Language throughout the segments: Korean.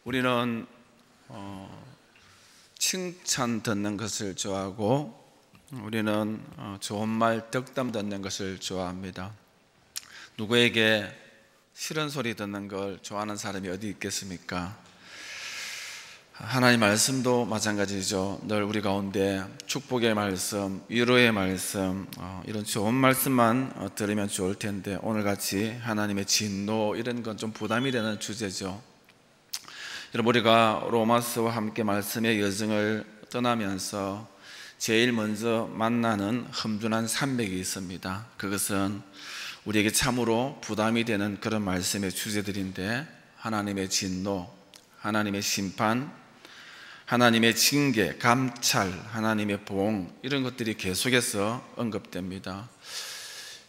우리는 칭찬 듣는 것을 좋아하고 우리는 좋은 말, 덕담 듣는 것을 좋아합니다. 누구에게 싫은 소리 듣는 걸 좋아하는 사람이 어디 있겠습니까? 하나님 말씀도 마찬가지죠. 늘 우리 가운데 축복의 말씀, 위로의 말씀, 이런 좋은 말씀만 들으면 좋을 텐데 오늘같이 하나님의 진노, 이런 건 좀 부담이 되는 주제죠. 여러분, 우리가 로마서와 함께 말씀의 여정을 떠나면서 제일 먼저 만나는 험준한 산맥이 있습니다. 그것은 우리에게 참으로 부담이 되는 그런 말씀의 주제들인데, 하나님의 진노, 하나님의 심판, 하나님의 징계, 감찰, 하나님의 보응, 이런 것들이 계속해서 언급됩니다.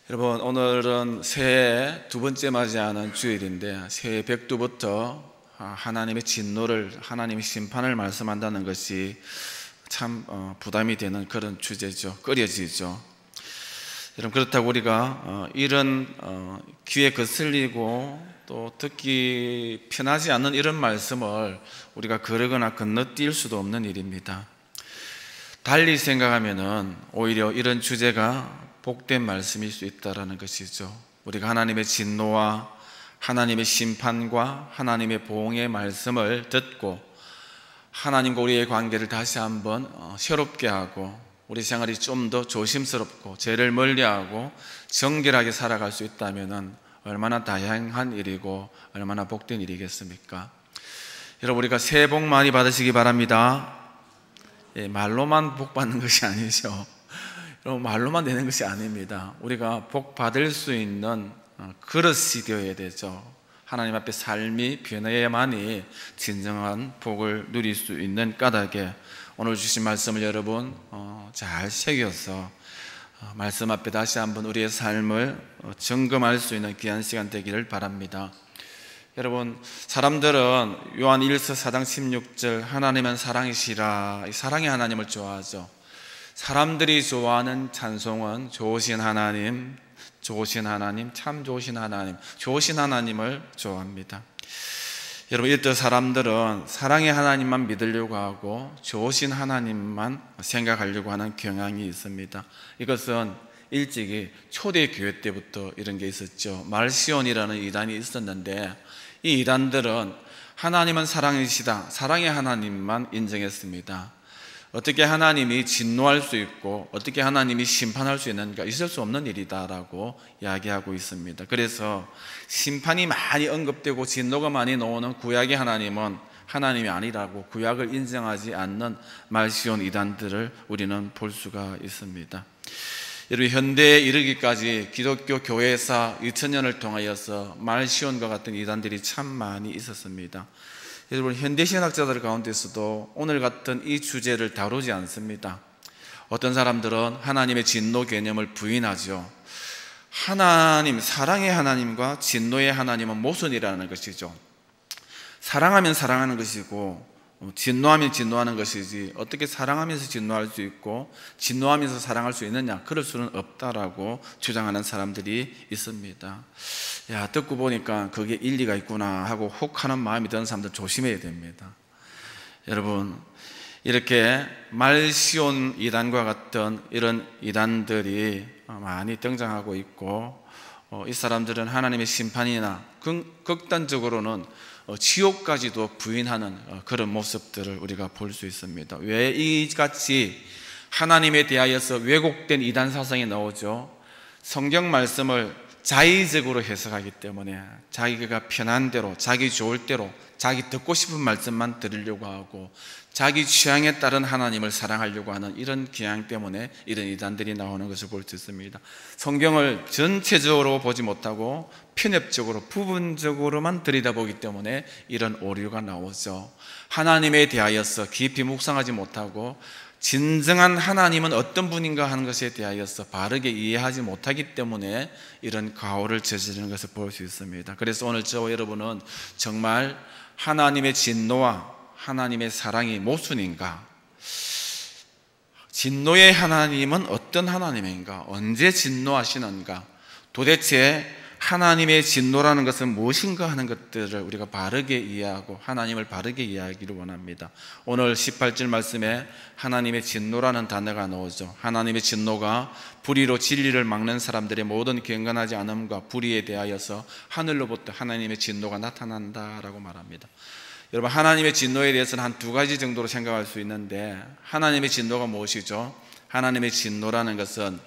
여러분, 오늘은 새해 두 번째 맞이하는 주일인데 새해 백두부터 하나님의 진노를, 하나님의 심판을 말씀한다는 것이 참 부담이 되는 그런 주제죠. 꺼려지죠. 여러분, 그렇다고 우리가 이런 귀에 거슬리고 또 듣기 편하지 않는 이런 말씀을 우리가 거르거나 건너뛸 수도 없는 일입니다. 달리 생각하면은 오히려 이런 주제가 복된 말씀일 수 있다는 것이죠. 우리가 하나님의 진노와 하나님의 심판과 하나님의 보응의 말씀을 듣고 하나님과 우리의 관계를 다시 한번 새롭게 하고 우리 생활이 좀 더 조심스럽고 죄를 멀리하고 정결하게 살아갈 수 있다면 얼마나 다양한 일이고 얼마나 복된 일이겠습니까? 여러분, 우리가 새해 복 많이 받으시기 바랍니다. 말로만 복 받는 것이 아니죠. 여러분, 말로만 되는 것이 아닙니다. 우리가 복 받을 수 있는 그릇이 되어야 되죠. 하나님 앞에 삶이 변해야만이 진정한 복을 누릴 수 있는 까닭에 오늘 주신 말씀을 여러분 잘 새겨서 말씀 앞에 다시 한번 우리의 삶을 점검할 수 있는 귀한 시간 되기를 바랍니다. 여러분, 사람들은 요한 1서 4장 16절 하나님은 사랑이시라, 이 사랑의 하나님을 좋아하죠. 사람들이 좋아하는 찬송은 좋으신 하나님, 좋으신 하나님, 참 좋으신 하나님, 좋으신 하나님을 좋아합니다. 여러분, 이때 사람들은 사랑의 하나님만 믿으려고 하고 좋으신 하나님만 생각하려고 하는 경향이 있습니다. 이것은 일찍이 초대교회 때부터 이런 게 있었죠. 말시온이라는 이단이 있었는데 이 이단들은 하나님은 사랑이시다, 사랑의 하나님만 인정했습니다. 어떻게 하나님이 진노할 수 있고 어떻게 하나님이 심판할 수 있는가, 있을 수 없는 일이다라고 이야기하고 있습니다. 그래서 심판이 많이 언급되고 진노가 많이 나오는 구약의 하나님은 하나님이 아니라고 구약을 인정하지 않는 말시온 이단들을 우리는 볼 수가 있습니다. 여러분, 현대에 이르기까지 기독교 교회사 2000년을 통하여서 말시온과 같은 이단들이 참 많이 있었습니다. 여러분, 현대신학자들 가운데서도 오늘 같은 이 주제를 다루지 않습니다. 어떤 사람들은 하나님의 진노 개념을 부인하죠. 하나님, 사랑의 하나님과 진노의 하나님은 모순이라는 것이죠. 사랑하면 사랑하는 것이고 진노하면 진노하는 것이지 어떻게 사랑하면서 진노할 수 있고 진노하면서 사랑할 수 있느냐, 그럴 수는 없다라고 주장하는 사람들이 있습니다. 야, 듣고 보니까 그게 일리가 있구나 하고 혹하는 마음이 드는 사람들 조심해야 됩니다. 여러분, 이렇게 말시온 이단과 같은 이런 이단들이 많이 등장하고 있고 이 사람들은 하나님의 심판이나 극단적으로는 지옥까지도 부인하는 그런 모습들을 우리가 볼 수 있습니다. 왜 이같이 하나님에 대하여서 왜곡된 이단 사상이 나오죠? 성경 말씀을 자의적으로 해석하기 때문에 자기가 편한 대로, 자기 좋을 대로, 자기 듣고 싶은 말씀만 들으려고 하고 자기 취향에 따른 하나님을 사랑하려고 하는 이런 경향 때문에 이런 이단들이 나오는 것을 볼 수 있습니다. 성경을 전체적으로 보지 못하고 편협적으로 부분적으로만 들여다보기 때문에 이런 오류가 나오죠. 하나님에 대하여서 깊이 묵상하지 못하고 진정한 하나님은 어떤 분인가 하는 것에 대하여서 바르게 이해하지 못하기 때문에 이런 가오를 저지르는 것을 볼 수 있습니다. 그래서 오늘 저와 여러분은 정말 하나님의 진노와 하나님의 사랑이 모순인가? 진노의 하나님은 어떤 하나님인가? 언제 진노하시는가? 도대체 하나님의 진노라는 것은 무엇인가 하는 것들을 우리가 바르게 이해하고 하나님을 바르게 이해하기를 원합니다. 오늘 18절 말씀에 하나님의 진노라는 단어가 나오죠. 하나님의 진노가 불의로 진리를 막는 사람들의 모든 경건하지 않음과 불의에 대하여서 하늘로부터 하나님의 진노가 나타난다라고 말합니다. 여러분, 하나님의 진노에 대해서는 한 두 가지 정도로 생각할 수 있는데, 하나님의 진노가 무엇이죠? 하나님의 진노라는 것은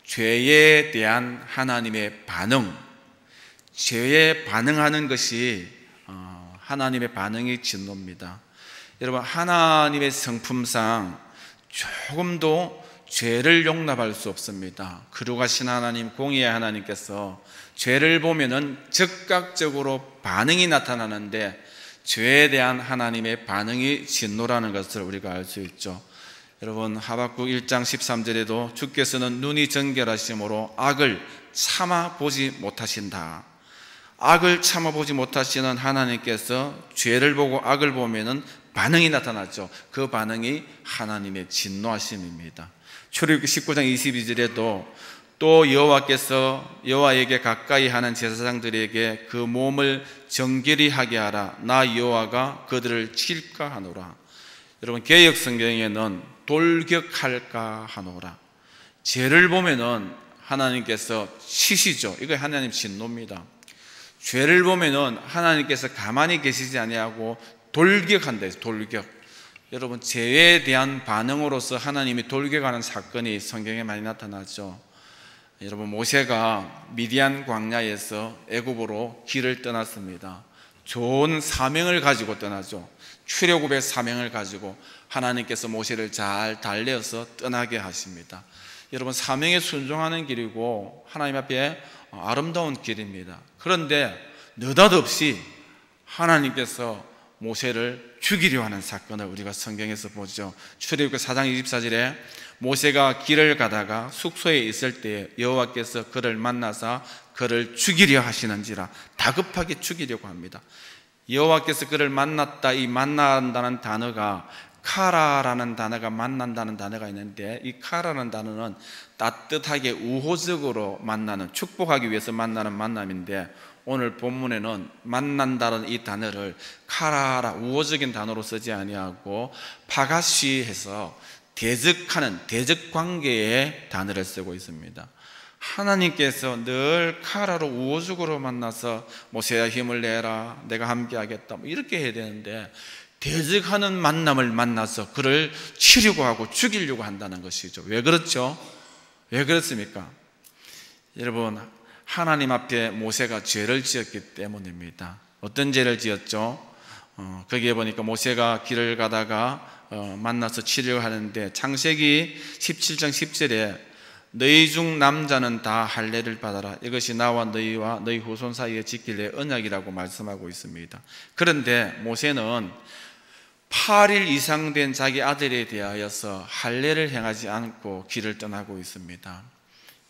죄에 대한 하나님의 반응, 죄에 반응하는 것이 하나님의 반응이 진노입니다. 여러분, 하나님의 성품상 조금도 죄를 용납할 수 없습니다. 거룩하신 하나님, 공의의 하나님께서 죄를 보면은 즉각적으로 반응이 나타나는데, 죄에 대한 하나님의 반응이 진노라는 것을 우리가 알 수 있죠. 여러분, 하박국 1장 13절에도 주께서는 눈이 정결하심으로 악을 참아보지 못하신다. 악을 참아보지 못하시는 하나님께서 죄를 보고 악을 보면은 반응이 나타났죠. 그 반응이 하나님의 진노하심입니다. 출애굽기 19장 22절에도 또 여호와에게 가까이 하는 제사장들에게 그 몸을 정결히 하게 하라. 나 여호와가 그들을 칠까 하노라. 여러분, 개역 성경에는 돌격할까 하노라. 죄를 보면은 하나님께서 치시죠. 이거 하나님 진노입니다. 죄를 보면은 하나님께서 가만히 계시지 아니하고 돌격한다. 돌격. 여러분, 죄에 대한 반응으로서 하나님이 돌격하는 사건이 성경에 많이 나타나죠. 여러분, 모세가 미디안 광야에서 애굽으로 길을 떠났습니다. 좋은 사명을 가지고 떠나죠. 출애굽의 사명을 가지고 하나님께서 모세를 잘 달래어서 떠나게 하십니다. 여러분, 사명에 순종하는 길이고 하나님 앞에 아름다운 길입니다. 그런데 느닷없이 하나님께서 모세를 죽이려 하는 사건을 우리가 성경에서 보죠. 출애굽기 4장 24절에 모세가 길을 가다가 숙소에 있을 때에 여호와께서 그를 만나사 그를 죽이려 하시는지라. 다급하게 죽이려고 합니다. 여호와께서 그를 만났다. 이 만난다는 단어가 카라라는 단어가 만난다는 단어가 있는데, 이 카라라는 단어는 따뜻하게 우호적으로 만나는, 축복하기 위해서 만나는 만남인데, 오늘 본문에는 만난다는 이 단어를 카라라, 우호적인 단어로 쓰지 아니하고 파가시해서 대적하는, 대적 관계의 단어를 쓰고 있습니다. 하나님께서 늘 카라로 우호적으로 만나서 모세야 힘을 내라, 내가 함께 하겠다, 이렇게 해야 되는데 대적하는 만남을 만나서 그를 치려고 하고 죽이려고 한다는 것이죠. 왜 그렇죠? 왜 그렇습니까? 여러분, 하나님 앞에 모세가 죄를 지었기 때문입니다. 어떤 죄를 지었죠? 거기에 보니까 모세가 길을 가다가 만나서 치려고 하는데, 창세기 17장 10절에 너희 중 남자는 다 할례를 받아라. 이것이 나와 너희와 너희 후손 사이에 지킬 내 언약이라고 말씀하고 있습니다. 그런데 모세는 8일 이상 된 자기 아들에 대하여서 할례를 행하지 않고 길을 떠나고 있습니다.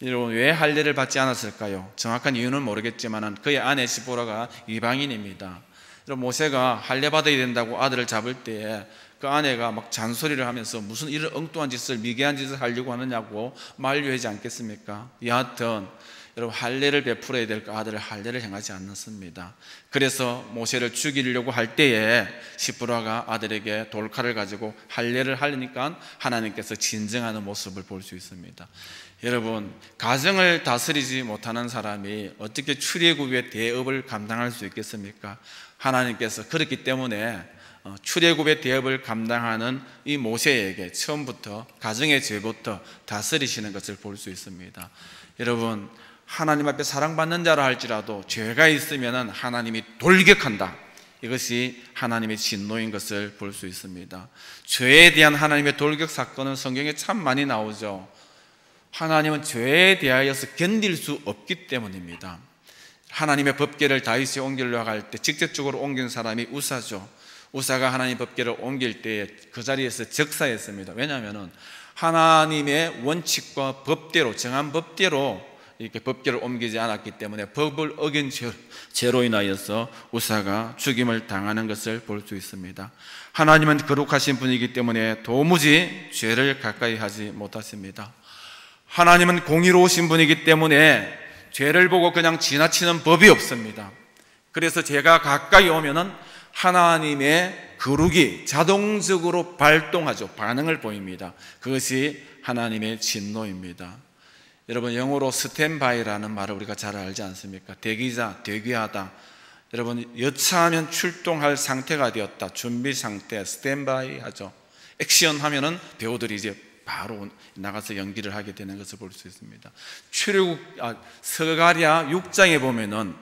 여러분, 왜 할례를 받지 않았을까요? 정확한 이유는 모르겠지만 그의 아내 시보라가 이방인입니다. 여러분, 모세가 할례 받아야 된다고 아들을 잡을 때에 그 아내가 막 잔소리를 하면서 무슨 이런 엉뚱한 짓을, 미개한 짓을 하려고 하느냐고 만류하지 않겠습니까? 여하튼 여러분, 할례를 베풀어야 될 그 아들을 할례를 행하지 않습니다. 그래서 모세를 죽이려고 할 때에 시브라가 아들에게 돌칼을 가지고 할례를 하려니까 하나님께서 진정하는 모습을 볼 수 있습니다. 여러분, 가정을 다스리지 못하는 사람이 어떻게 출애굽의 대업을 감당할 수 있겠습니까? 하나님께서 그렇기 때문에 출애굽의 대업을 감당하는 이 모세에게 처음부터 가정의 죄부터 다스리시는 것을 볼 수 있습니다. 여러분, 하나님 앞에 사랑받는 자라 할지라도 죄가 있으면 하나님이 돌격한다. 이것이 하나님의 진노인 것을 볼 수 있습니다. 죄에 대한 하나님의 돌격 사건은 성경에 참 많이 나오죠. 하나님은 죄에 대하여서 견딜 수 없기 때문입니다. 하나님의 법궤를 다윗이 옮기려고 할 때 직접적으로 옮긴 사람이 우사죠. 우사가 하나님의 법궤를 옮길 때 그 자리에서 적사했습니다. 왜냐하면 하나님의 원칙과 법대로, 정한 법대로 이렇게 법궤를 옮기지 않았기 때문에 법을 어긴 죄로 인하여서 우사가 죽임을 당하는 것을 볼 수 있습니다. 하나님은 거룩하신 분이기 때문에 도무지 죄를 가까이 하지 못하십니다. 하나님은 공의로우신 분이기 때문에 죄를 보고 그냥 지나치는 법이 없습니다. 그래서 죄가 가까이 오면은 하나님의 거룩이 자동적으로 발동하죠. 반응을 보입니다. 그것이 하나님의 진노입니다. 여러분, 영어로 스탠바이라는 말을 우리가 잘 알지 않습니까? 대기자, 대기하다. 여러분, 여차하면 출동할 상태가 되었다. 준비 상태, 스탠바이 하죠. 액션 하면은 배우들이 이제 바로 나가서 연기를 하게 되는 것을 볼 수 있습니다. 서가랴 6장에 보면은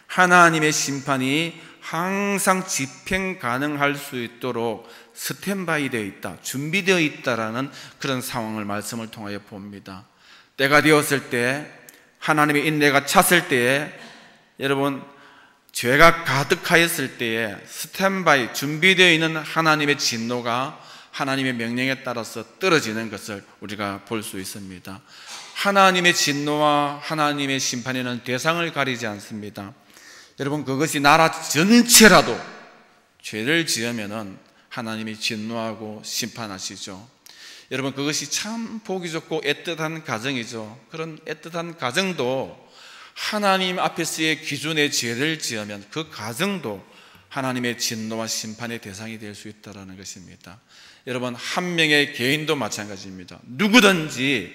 하나님의 심판이 항상 집행 가능할 수 있도록 스탠바이 되어 있다, 준비되어 있다라는 그런 상황을 말씀을 통하여 봅니다. 때가 되었을 때, 하나님의 인내가 찼을 때에, 여러분, 죄가 가득하였을 때에 스탠바이, 준비되어 있는 하나님의 진노가 하나님의 명령에 따라서 떨어지는 것을 우리가 볼 수 있습니다. 하나님의 진노와 하나님의 심판에는 대상을 가리지 않습니다. 여러분, 그것이 나라 전체라도 죄를 지으면은 하나님이 진노하고 심판하시죠. 여러분, 그것이 참 보기 좋고 애틋한 가정이죠. 그런 애틋한 가정도 하나님 앞에서의 기준의 죄를 지으면 그 가정도 하나님의 진노와 심판의 대상이 될 수 있다는 것입니다. 여러분, 한 명의 개인도 마찬가지입니다. 누구든지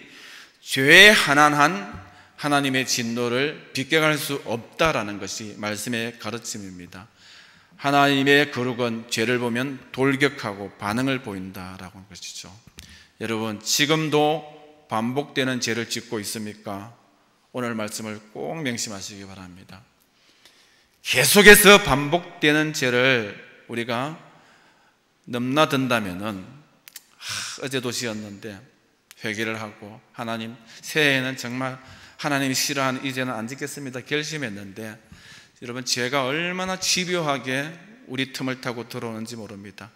죄에 한한 하나님의 진노를 비껴갈 수 없다라는 것이 말씀의 가르침입니다. 하나님의 거룩은 죄를 보면 돌격하고 반응을 보인다라고 하는 것이죠. 여러분, 지금도 반복되는 죄를 짓고 있습니까? 오늘 말씀을 꼭 명심하시기 바랍니다. 계속해서 반복되는 죄를 우리가 넘나든다면은 어제도 지었는데 회개를 하고 하나님, 새해에는 정말 하나님이 싫어하는 이 죄는 안 짓겠습니다 결심했는데, 여러분, 죄가 얼마나 집요하게 우리 틈을 타고 들어오는지 모릅니다.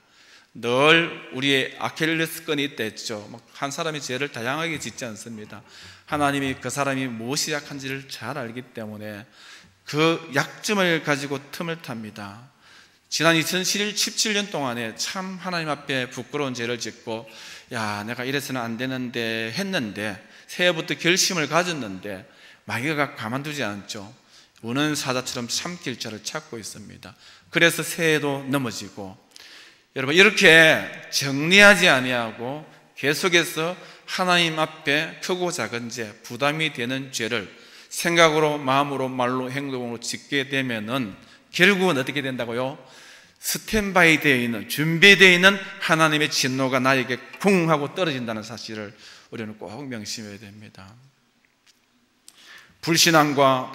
늘 우리의 아킬레스건이 있다 했죠. 한 사람이 죄를 다양하게 짓지 않습니다. 하나님이 그 사람이 무엇이 약한지를 잘 알기 때문에 그 약점을 가지고 틈을 탑니다. 지난 2017년 동안에 참 하나님 앞에 부끄러운 죄를 짓고, 야, 내가 이래서는 안 되는데 했는데, 새해부터 결심을 가졌는데 마귀가 가만두지 않죠. 우는 사자처럼 참길 자를 찾고 있습니다. 그래서 새해도 넘어지고, 여러분, 이렇게 정리하지 아니하고 계속해서 하나님 앞에 크고 작은 죄, 부담이 되는 죄를 생각으로, 마음으로, 말로, 행동으로 짓게 되면은 결국은 어떻게 된다고요? 스탠바이 되어 있는, 준비되어 있는 하나님의 진노가 나에게 쿵 하고 떨어진다는 사실을 우리는 꼭 명심해야 됩니다. 불신앙과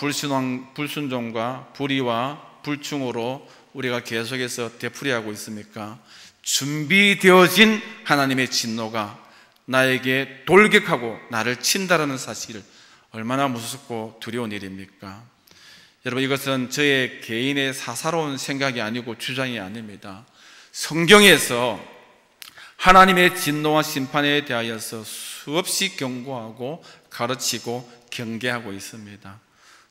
불순종과 불의와 불충으로 우리가 계속해서 되풀이하고 있습니까? 준비되어진 하나님의 진노가 나에게 돌격하고 나를 친다라는 사실, 얼마나 무섭고 두려운 일입니까? 여러분, 이것은 저의 개인의 사사로운 생각이 아니고 주장이 아닙니다. 성경에서 하나님의 진노와 심판에 대하여서 수없이 경고하고 가르치고 경계하고 있습니다.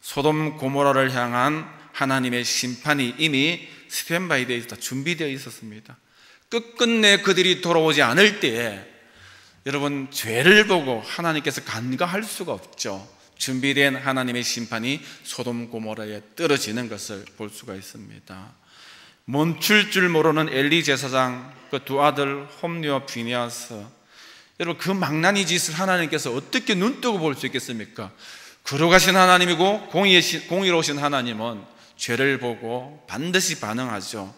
소돔 고모라를 향한 하나님의 심판이 이미 스탠바이 되어 있었다, 준비되어 있었습니다. 끝끝내 그들이 돌아오지 않을 때에 여러분, 죄를 보고 하나님께서 간과할 수가 없죠. 준비된 하나님의 심판이 소돔 고모라에 떨어지는 것을 볼 수가 있습니다. 멈출 줄 모르는 엘리 제사장, 그 두 아들 홈리와 비니아스, 여러분, 그 망나니 짓을 하나님께서 어떻게 눈뜨고 볼 수 있겠습니까? 거룩하신 하나님이고 공의로우신 하나님은 죄를 보고 반드시 반응하죠.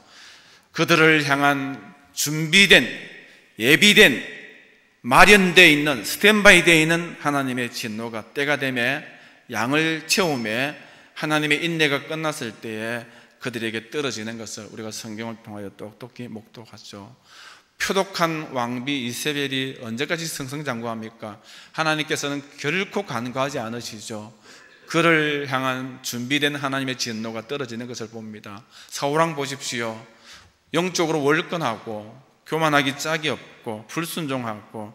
그들을 향한 준비된, 예비된, 마련되어 있는, 스탠바이 되어 있는 하나님의 진노가 때가 되매, 양을 채우매 하나님의 인내가 끝났을 때에 그들에게 떨어지는 것을 우리가 성경을 통하여 똑똑히 목도하죠. 표독한 왕비 이세벨이 언제까지 승승장구합니까? 하나님께서는 결코 간과하지 않으시죠. 그를 향한 준비된 하나님의 진노가 떨어지는 것을 봅니다. 사울왕 보십시오. 영적으로 월권하고 교만하기 짝이 없고 불순종하고,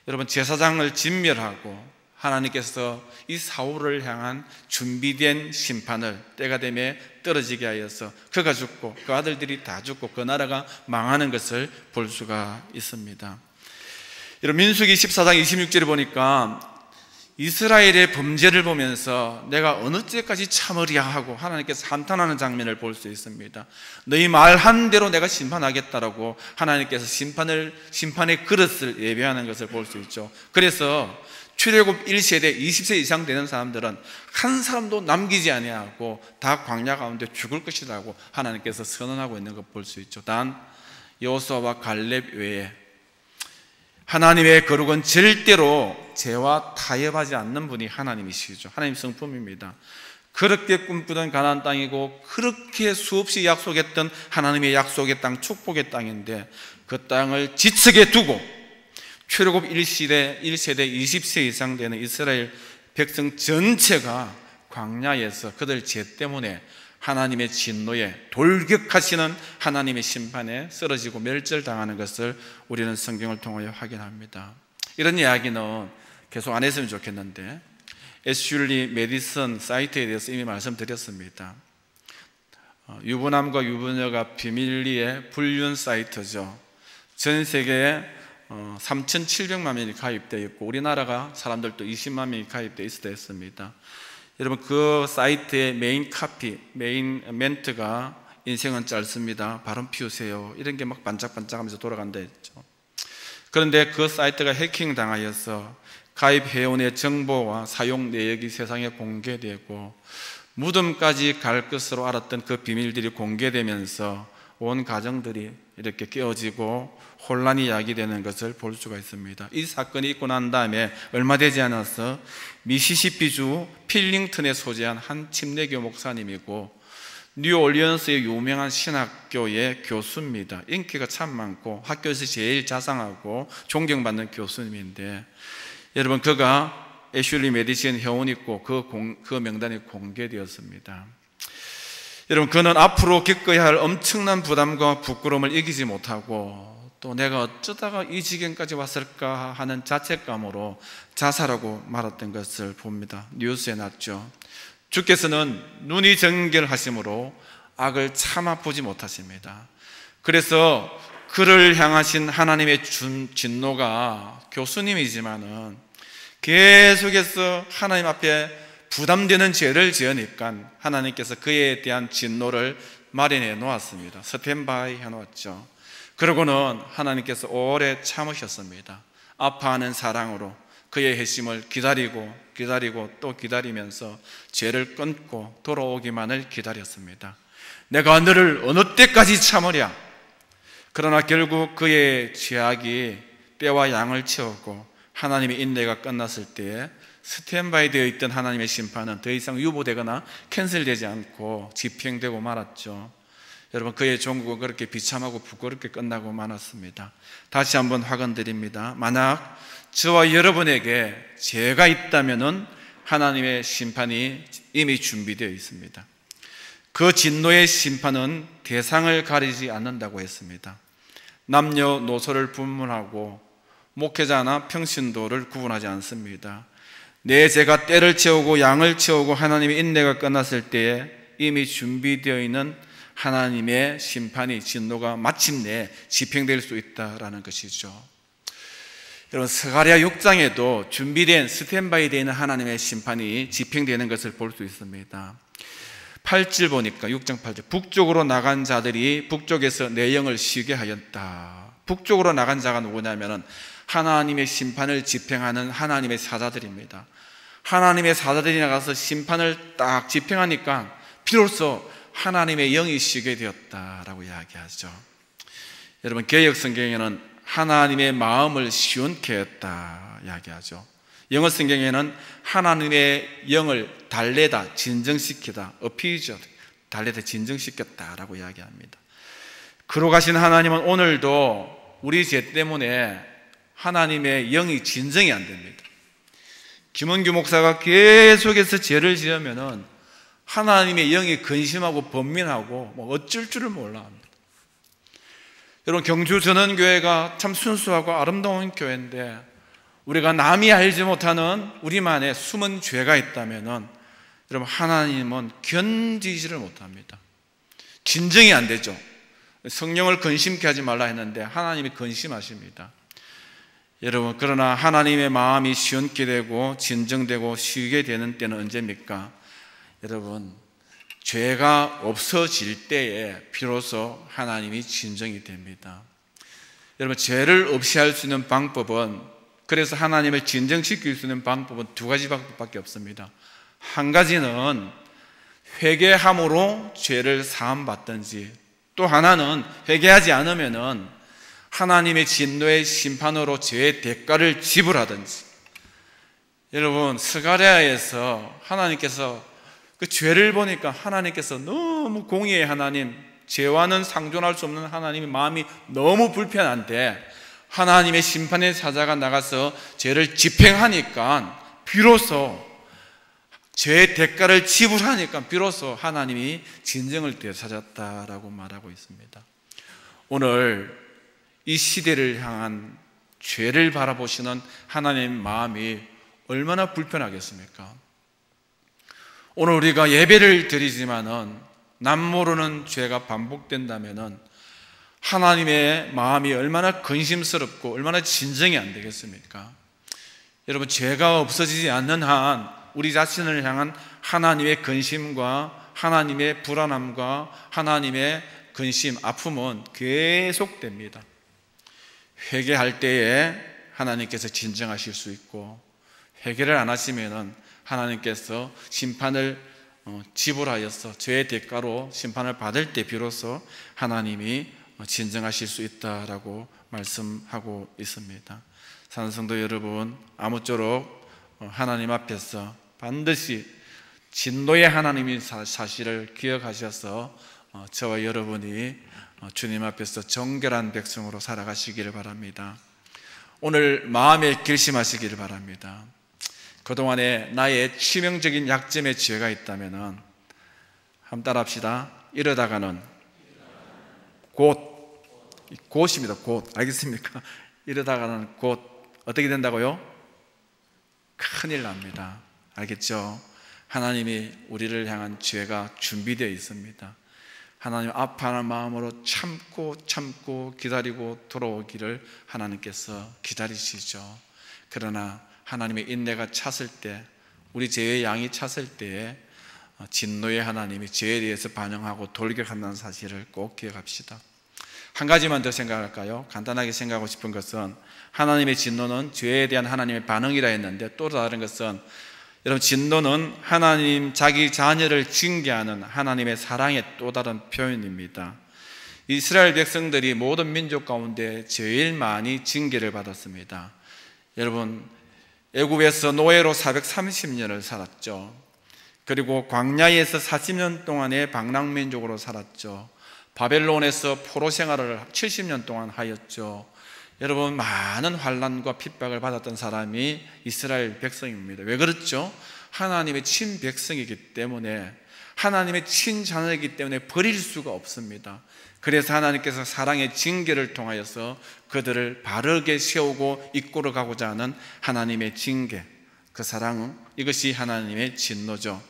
여러분, 제사장을 진멸하고, 하나님께서 이 사울을 향한 준비된 심판을 때가 되매 떨어지게 하여서 그가 죽고 그 아들들이 다 죽고 그 나라가 망하는 것을 볼 수가 있습니다. 여러분, 민수기 14장 26절에 보니까 이스라엘의 범죄를 보면서 내가 어느 때까지 참으랴 하고 하나님께서 한탄하는 장면을 볼 수 있습니다. 너희 말한 대로 내가 심판하겠다라고 하나님께서 심판의 그릇을 예배하는 것을 볼 수 있죠. 그래서 출애굽 1세대 20세 이상 되는 사람들은 한 사람도 남기지 아니하고 다 광야 가운데 죽을 것이라고 하나님께서 선언하고 있는 것 볼 수 있죠. 단 여호수아와 갈렙 외에 하나님의 거룩은 절대로 죄와 타협하지 않는 분이 하나님이시죠. 하나님 성품입니다. 그렇게 꿈꾸던 가나안 땅이고 그렇게 수없이 약속했던 하나님의 약속의 땅, 축복의 땅인데 그 땅을 지척에 두고 출애굽 1세대 20세 이상 되는 이스라엘 백성 전체가 광야에서 그들 죄 때문에 하나님의 진노에 돌격하시는 하나님의 심판에 쓰러지고 멸절당하는 것을 우리는 성경을 통하여 확인합니다. 이런 이야기는 계속 안 했으면 좋겠는데 애슐리 메디슨 사이트에 대해서 이미 말씀드렸습니다. 유부남과 유부녀가 비밀리에 불륜 사이트죠. 전 세계에 3,700만 명이 가입되어 있고 우리나라가 사람들도 20만 명이 가입되어 있었다 했습니다. 여러분 그 사이트의 메인 멘트가 인생은 짧습니다. 바람 피우세요. 이런 게 막 반짝반짝하면서 돌아간다 했죠. 그런데 그 사이트가 해킹 당하여서 가입 회원의 정보와 사용 내역이 세상에 공개되고 무덤까지 갈 것으로 알았던 그 비밀들이 공개되면서 온 가정들이 이렇게 깨어지고 혼란이 야기되는 것을 볼 수가 있습니다. 이 사건이 있고 난 다음에 얼마 되지 않아서 미시시피주 필링턴에 소재한 한 침례교 목사님이고 뉴올리언스의 유명한 신학교의 교수입니다. 인기가 참 많고 학교에서 제일 자상하고 존경받는 교수님인데 여러분 그가 애슐리 메디슨 회원이 있고 그 명단이 공개되었습니다. 여러분 그는 앞으로 겪어야 할 엄청난 부담과 부끄러움을 이기지 못하고 또 내가 어쩌다가 이 지경까지 왔을까 하는 자책감으로 자살하고 말았던 것을 봅니다. 뉴스에 났죠. 주께서는 눈이 정결하심으로 악을 참아 보지 못하십니다. 그래서 그를 향하신 하나님의 진노가 교수님이지만은 계속해서 하나님 앞에 부담되는 죄를 지으니까 하나님께서 그에 대한 진노를 마련해 놓았습니다. 스탠바이 해 놓았죠. 그러고는 하나님께서 오래 참으셨습니다. 아파하는 사랑으로 그의 회심을 기다리고 또 기다리면서 죄를 끊고 돌아오기만을 기다렸습니다. 내가 너를 어느 때까지 참으랴. 그러나 결국 그의 죄악이 때와 양을 채우고 하나님의 인내가 끝났을 때에 스탠바이 되어 있던 하나님의 심판은 더 이상 유보되거나 캔슬되지 않고 집행되고 말았죠. 여러분 그의 종국은 그렇게 비참하고 부끄럽게 끝나고 말았습니다. 다시 한번 확언드립니다. 만약 저와 여러분에게 죄가 있다면 하나님의 심판이 이미 준비되어 있습니다. 그 진노의 심판은 대상을 가리지 않는다고 했습니다. 남녀노소를 분문하고 목회자나 평신도를 구분하지 않습니다. 내 죄가 때를 채우고 양을 채우고 하나님의 인내가 끝났을 때에 이미 준비되어 있는 하나님의 심판이 진노가 마침내 집행될 수 있다라는 것이죠. 여러분 스가랴 6장에도 준비된 스탠바이 되어 있는 하나님의 심판이 집행되는 것을 볼 수 있습니다. 8절 보니까 6장 8절 북쪽으로 나간 자들이 북쪽에서 내 영을 쉬게 하였다. 북쪽으로 나간 자가 누구냐면 하나님의 심판을 집행하는 하나님의 사자들입니다. 하나님의 사자들이 나가서 심판을 딱 집행하니까 비로소 하나님의 영이 쉬게 되었다라고 이야기하죠. 여러분 개역 성경에는 하나님의 마음을 시원케 했다 이야기하죠. 영어 성경에는 하나님의 영을 달래다, 진정시키다, 어피저, 달래다, 진정시켰다라고 이야기합니다. 그로 가신 하나님은 오늘도 우리 죄 때문에 하나님의 영이 진정이 안 됩니다. 김원규 목사가 계속해서 죄를 지으면은 하나님의 영이 근심하고 번민하고 뭐 어쩔 줄을 몰라 합니다. 여러분 경주 전원교회가 참 순수하고 아름다운 교회인데 우리가 남이 알지 못하는 우리만의 숨은 죄가 있다면은 여러분 하나님은 견디지를 못합니다. 진정이 안 되죠. 성령을 근심케 하지 말라 했는데 하나님이 근심하십니다. 여러분, 그러나 하나님의 마음이 시원케 되고 진정되고 쉬게 되는 때는 언제입니까? 여러분, 죄가 없어질 때에 비로소 하나님이 진정이 됩니다. 여러분, 죄를 없이 할 수 있는 방법은, 그래서 하나님을 진정시킬 수 있는 방법은 두 가지 방법밖에 없습니다. 한 가지는 회개함으로 죄를 사함받든지, 또 하나는 회개하지 않으면은 하나님의 진노의 심판으로 죄의 대가를 지불하든지. 여러분, 스가랴에서 하나님께서 그 죄를 보니까 하나님께서 너무 공의의 하나님, 죄와는 상존할 수 없는 하나님의 마음이 너무 불편한데, 하나님의 심판의 사자가 나가서 죄를 집행하니까 비로소, 죄의 대가를 지불하니까 비로소 하나님이 진정을 되찾았다라고 말하고 있습니다. 오늘 이 시대를 향한 죄를 바라보시는 하나님의 마음이 얼마나 불편하겠습니까? 오늘 우리가 예배를 드리지만은 남모르는 죄가 반복된다면은 하나님의 마음이 얼마나 근심스럽고 얼마나 진정이 안 되겠습니까? 여러분, 죄가 없어지지 않는 한 우리 자신을 향한 하나님의 근심과 하나님의 불안함과 하나님의 근심, 아픔은 계속됩니다. 회개할 때에 하나님께서 진정하실 수 있고, 회개를 안 하시면은 하나님께서 심판을 지불하여서 죄의 대가로 심판을 받을 때 비로소 하나님이 진정하실 수 있다라고 말씀하고 있습니다. 사는 성도 여러분, 아무쪼록 하나님 앞에서 반드시 진노의 하나님의 사실을 기억하셔서 저와 여러분이 주님 앞에서 정결한 백성으로 살아가시기를 바랍니다. 오늘 마음에 결심하시기를 바랍니다. 그동안에 나의 치명적인 약점의 죄가 있다면 한번 따라합시다. 이러다가는 곧입니다. 곧. 알겠습니까? 이러다가는 곧 어떻게 된다고요? 큰일 납니다. 알겠죠? 하나님이 우리를 향한 죄가 준비되어 있습니다. 하나님 아파하는 마음으로 참고 기다리고 돌아오기를 하나님께서 기다리시죠. 그러나 하나님의 인내가 찼을 때, 우리 죄의 양이 찼을 때에 진노의 하나님이 죄에 대해서 반영하고 돌격한다는 사실을 꼭 기억합시다. 한 가지만 더 생각할까요? 간단하게 생각하고 싶은 것은, 하나님의 진노는 죄에 대한 하나님의 반응이라 했는데, 또 다른 것은, 여러분, 진노는 하나님 자기 자녀를 징계하는 하나님의 사랑의 또 다른 표현입니다. 이스라엘 백성들이 모든 민족 가운데 제일 많이 징계를 받았습니다. 여러분, 애굽에서 노예로 430년을 살았죠. 그리고 광야에서 40년 동안의 방랑민족으로 살았죠. 바벨론에서 포로 생활을 70년 동안 하였죠. 여러분, 많은 환난과 핍박을 받았던 사람이 이스라엘 백성입니다. 왜 그렇죠? 하나님의 친백성이기 때문에, 하나님의 친자녀이기 때문에 버릴 수가 없습니다. 그래서 하나님께서 사랑의 징계를 통하여서 그들을 바르게 세우고 이끌어 가고자 하는 하나님의 징계, 그 사랑은, 이것이 하나님의 진노죠.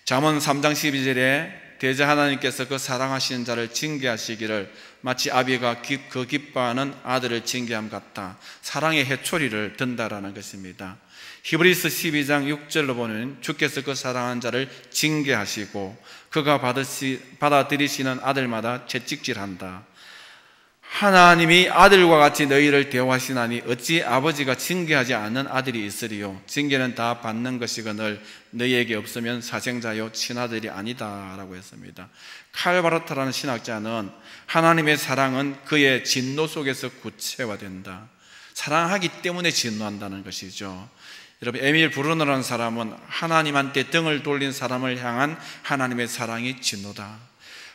잠언 3장 12절에 대저 하나님께서 그 사랑하시는 자를 징계하시기를 마치 아비가 그 기뻐하는 아들을 징계함 같다. 사랑의 회초리를 든다라는 것입니다. 히브리서 12장 6절로 보면 주께서 그 사랑하는 자를 징계하시고 그가 받아들이시는 아들마다 채찍질한다. 하나님이 아들과 같이 너희를 대우하시나니 어찌 아버지가 징계하지 않는 아들이 있으리요. 징계는 다 받는 것이거늘 너희에게 없으면 사생자요 친아들이 아니다 라고 했습니다. 칼 바르타라는 신학자는 하나님의 사랑은 그의 진노 속에서 구체화된다. 사랑하기 때문에 진노한다는 것이죠. 여러분, 에밀 브루너라는 사람은 하나님한테 등을 돌린 사람을 향한 하나님의 사랑이 진노다.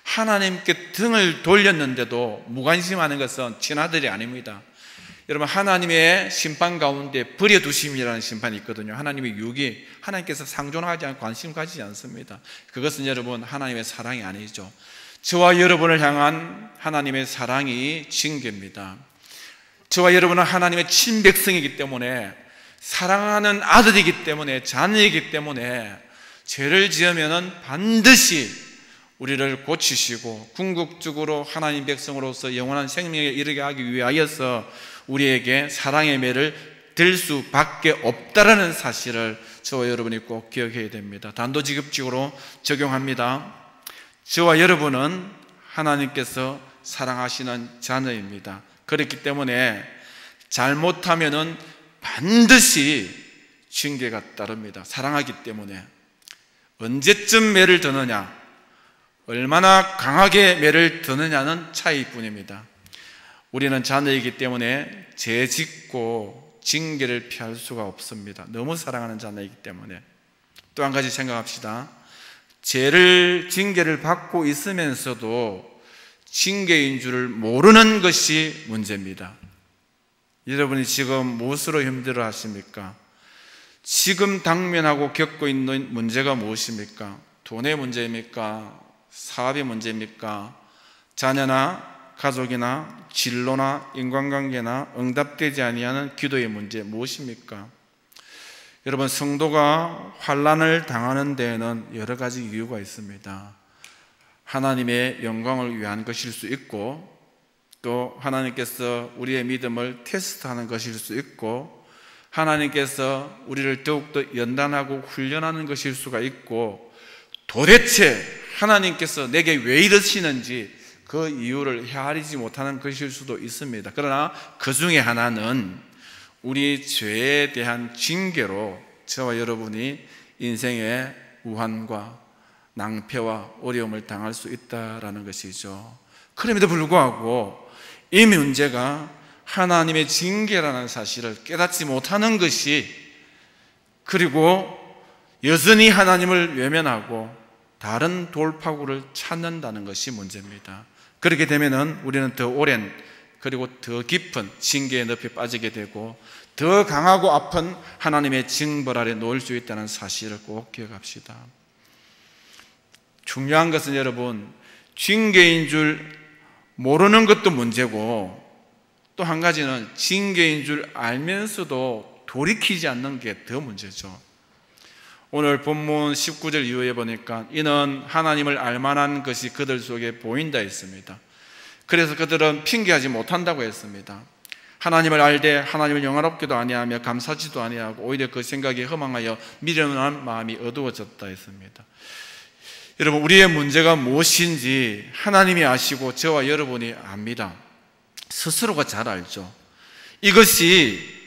하나님께 등을 돌렸는데도 무관심하는 것은 친아들이 아닙니다. 여러분, 하나님의 심판 가운데 버려두심이라는 심판이 있거든요. 하나님의 유기, 하나님께서 상존하지 않고 관심 가지지 않습니다. 그것은 여러분 하나님의 사랑이 아니죠. 저와 여러분을 향한 하나님의 사랑이 징계입니다. 저와 여러분은 하나님의 친백성이기 때문에, 사랑하는 아들이기 때문에, 자녀이기 때문에 죄를 지으면 반드시 우리를 고치시고 궁극적으로 하나님 백성으로서 영원한 생명에 이르게 하기 위하여서 우리에게 사랑의 매를 들 수밖에 없다라는 사실을 저와 여러분이 꼭 기억해야 됩니다. 단도직입적으로 적용합니다. 저와 여러분은 하나님께서 사랑하시는 자녀입니다. 그렇기 때문에 잘못하면은 반드시 징계가 따릅니다. 사랑하기 때문에. 언제쯤 매를 드느냐, 얼마나 강하게 매를 드느냐는 차이뿐입니다. 우리는 자녀이기 때문에 죄 짓고 징계를 피할 수가 없습니다. 너무 사랑하는 자녀이기 때문에. 또 한 가지 생각합시다. 징계를 받고 있으면서도 징계인 줄을 모르는 것이 문제입니다. 여러분이 지금 무엇으로 힘들어 하십니까? 지금 당면하고 겪고 있는 문제가 무엇입니까? 돈의 문제입니까? 사업의 문제입니까? 자녀나 가족이나 진로나 인간관계나 응답되지 아니하는 기도의 문제 무엇입니까? 여러분, 성도가 환난을 당하는 데에는 여러 가지 이유가 있습니다. 하나님의 영광을 위한 것일 수 있고, 또 하나님께서 우리의 믿음을 테스트하는 것일 수 있고, 하나님께서 우리를 더욱더 연단하고 훈련하는 것일 수가 있고, 도대체 하나님께서 내게 왜 이러시는지 그 이유를 헤아리지 못하는 것일 수도 있습니다. 그러나 그 중에 하나는 우리 죄에 대한 징계로 저와 여러분이 인생의 우환과 낭패와 어려움을 당할 수 있다는 것이죠. 그럼에도 불구하고 이 문제가 하나님의 징계라는 사실을 깨닫지 못하는 것이, 그리고 여전히 하나님을 외면하고 다른 돌파구를 찾는다는 것이 문제입니다. 그렇게 되면은 우리는 더 오랜 그리고 더 깊은 징계의 늪에 빠지게 되고 더 강하고 아픈 하나님의 징벌 아래 놓일 수 있다는 사실을 꼭 기억합시다. 중요한 것은 여러분, 징계인 줄 모르는 것도 문제고, 또 한 가지는 징계인 줄 알면서도 돌이키지 않는 게 더 문제죠. 오늘 본문 19절 이후에 보니까 이는 하나님을 알만한 것이 그들 속에 보인다 했습니다. 그래서 그들은 핑계하지 못한다고 했습니다. 하나님을 알되 하나님을 영화롭게도 아니하며 감사지도 아니하고 오히려 그 생각이 허망하여 미련한 마음이 어두워졌다 했습니다. 여러분, 우리의 문제가 무엇인지 하나님이 아시고 저와 여러분이 압니다. 스스로가 잘 알죠. 이것이